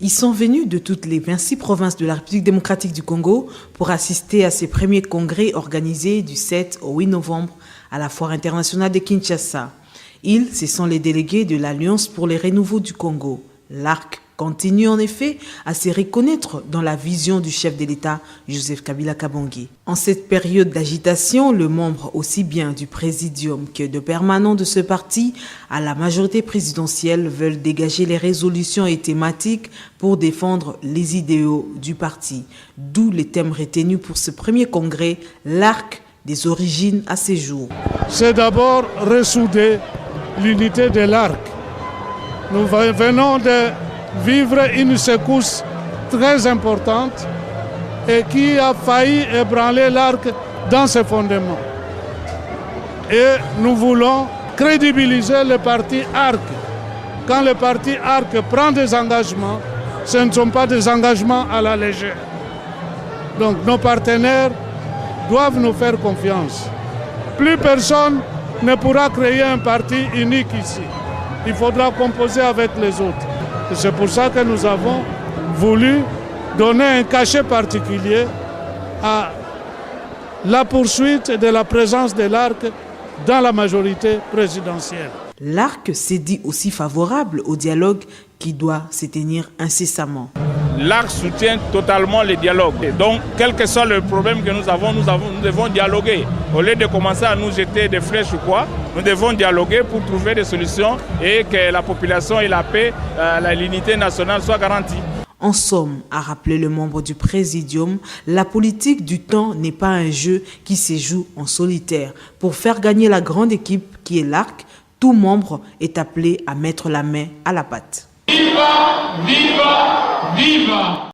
Ils sont venus de toutes les 26 provinces de la République démocratique du Congo pour assister à ces premiers congrès organisés du 7 au 8 novembre à la Foire internationale de Kinshasa. Ils, ce sont les délégués de l'Alliance pour les renouveaux du Congo. L'ARC continue en effet à se reconnaître dans la vision du chef de l'État, Joseph Kabila Kabange. En cette période d'agitation, le membre aussi bien du présidium que de permanents de ce parti à la majorité présidentielle veulent dégager les résolutions et thématiques pour défendre les idéaux du parti. D'où les thèmes retenus pour ce premier congrès, l'ARC des origines à ses jours. C'est d'abord ressouder l'unité de l'ARC. Nous venons de vivre une secousse très importante et qui a failli ébranler l'ARC dans ses fondements. Et nous voulons crédibiliser le parti ARC. Quand le parti ARC prend des engagements, ce ne sont pas des engagements à la légère. Donc nos partenaires doivent nous faire confiance. Plus personne ne pourra créer un parti unique ici. Il faudra composer avec les autres. C'est pour ça que nous avons voulu donner un cachet particulier à la poursuite de la présence de l'ARC dans la majorité présidentielle. L'ARC s'est dit aussi favorable au dialogue qui doit se tenir incessamment. L'ARC soutient totalement le dialogue. Donc, quel que soit le problème que nous devons dialoguer. Au lieu de commencer à nous jeter des flèches ou quoi, nous devons dialoguer pour trouver des solutions et que la population et la paix, l'unité nationale soient garanties. En somme, a rappelé le membre du Présidium, la politique du temps n'est pas un jeu qui se joue en solitaire. Pour faire gagner la grande équipe qui est l'ARC, tout membre est appelé à mettre la main à la pâte. Viva, viva, viva!